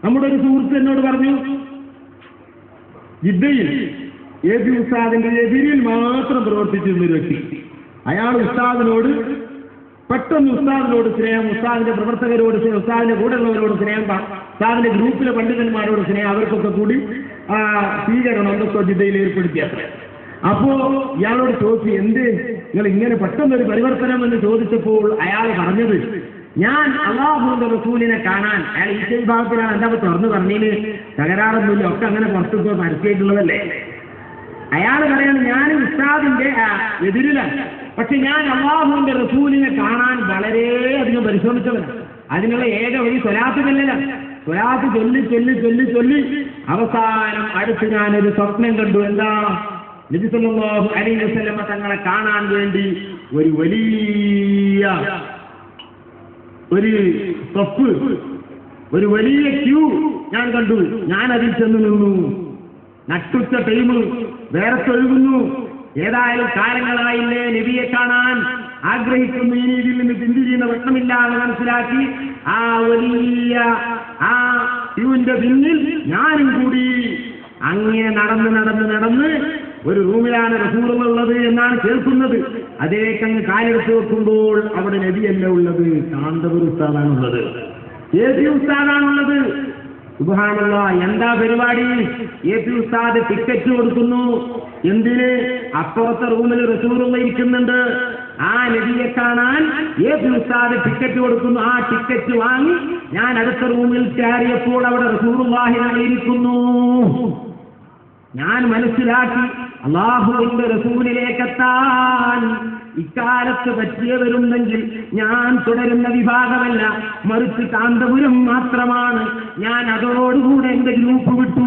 നമ്മുടെ ഒരു സുഹൃത്ത് എന്നോട് പറഞ്ഞു, ജിദ്ദയിൽ എ.പി. ഉസ്താദിന്റെ എതിരിൽ മാത്രം പ്രവർത്തിച്ചിരുന്ന ഒരു വ്യക്തി. അയാൾ ഉസ്താദിനോട് പെട്ടെന്ന് ഉസ്താദിനോട് സ്നേഹം, ഉസ്താദിന്റെ പ്രവർത്തകരോട് സ്നേഹം, ഉസ്താദിന്റെ കൂടെയുള്ളവരോട് സ്നേഹം, ഉസ്താദിന്റെ ഗ്രൂപ്പിലെ പണ്ഡിതന്മാരോട് സ്നേഹം, അവർക്കൊക്കെ കൂടി സ്വീകരണം എന്തൊക്കെ ജിദ്ദയിൽ ഏർപ്പെടുത്തിയത്. അപ്പോ ഇയാളോട് ചോദിച്ചു, എന്ത് നിങ്ങൾ ഇങ്ങനെ പെട്ടെന്നൊരു പരിവർത്തനം എന്ന് ചോദിച്ചപ്പോൾ അയാൾ പറഞ്ഞത്, ഞാൻ അല്ലാഹുവിന്റെ റസൂലിനെ കാണാൻ, അയാൾ ഈ വിഭാഗത്തിലാണ്, എന്താ തുറന്നു പറഞ്ഞതിന് തകരാറൊന്നുമില്ല, ഒക്കെ അങ്ങനെ പുറത്തു പരസ്യമായിട്ടുള്ളതല്ലേ. അയാൾ പറയാണ്, ഞാൻ ഉസ്താദിന്റെ എതിരിലാണ്, പക്ഷെ ഞാൻ അല്ലാഹുവിന്റെ റസൂലിനെ കാണാൻ വളരെയധികം പരിശ്രമിച്ചവനാണ്. അതിനുള്ള ഏക വഴി സ്വലാത്ത് ചെല്ലലാണ്. സ്വലാത്ത് ചൊല്ലി ചൊല്ലി ചൊല്ലി ചൊല്ലി അവസാനം അടുത്ത് ഞാനൊരു സ്വപ്നം കണ്ടു. എന്താ? നബി സല്ലല്ലാഹു അലൈഹി വസല്ലമ തങ്ങളെ കാണാൻ വേണ്ടി ഒരു വലിയ സ്റ്റെപ്പ്, ഒരു വലിയ ക്യൂ ഞാൻ കണ്ടു. ഞാൻ അതിൽ ചെന്ന് നിന്നു. നട്ടുച്ച ടൈം, വേറെ തൊഴുകുന്നു. ഏതായാലും കാലങ്ങളായില്ലേ നബിയെ കാണാൻ ആഗ്രഹിക്കുന്നു, ഇനി ഇതിൽ നിന്ന് പിന്തിരിയുന്ന പ്രശ്നമില്ല എന്ന് മനസ്സിലാക്കി ആ വലിയ ക്യൂവിന്റെ പിന്നിൽ ഞാനും കൂടി അങ്ങനെ നടന്ന് നടന്ന് നടന്ന് ഒരു റൂമിലാണ് റസൂലുള്ളത് എന്നാണ് കേൾക്കുന്നത്. അതേക്കങ്ങ് കാലെടുത്ത് വെക്കുമ്പോൾ അവിടെ നബിയല്ല ഉള്ളത്, കാന്തപുര ഉസ്താദാണുള്ളത്, എ.പി. ഉസ്താദാണുള്ളത്. സുബ്ഹാനല്ലാഹ്, എന്താ പരിപാടി? എ.പി. ഉസ്താദ് ടിക്കറ്റ് കൊടുക്കുന്നു. എന്തിന്? അപ്പുറത്തെ റൂമിൽ റസൂലുള്ള ഇരിക്കുന്നുണ്ട്, ആ നബിയെ കാണാൻ എ.പി. ഉസ്താദ് ടിക്കറ്റ് കൊടുക്കുന്നു. ആ ടിക്കറ്റ് വാങ്ങി ഞാൻ അടുത്ത റൂമിൽ കയറിയപ്പോൾ അവിടെ റസൂലുള്ളാഹി ഇരിക്കുന്നു. ഞാൻ മനസ്സിലാക്കി, അല്ലാഹുവിന്റെ റസൂലിലേക്കെത്താൻ ഇക്കാലത്ത് പറ്റിയവരുണ്ടെങ്കിൽ ഞാൻ തുടരുന്ന വിഭാഗമല്ല, മറിച്ച് കാന്തപുരം മാത്രമാണ്. ഞാൻ അതോടുകൂടെ എന്റെ ഗ്രൂപ്പ് വിട്ടു.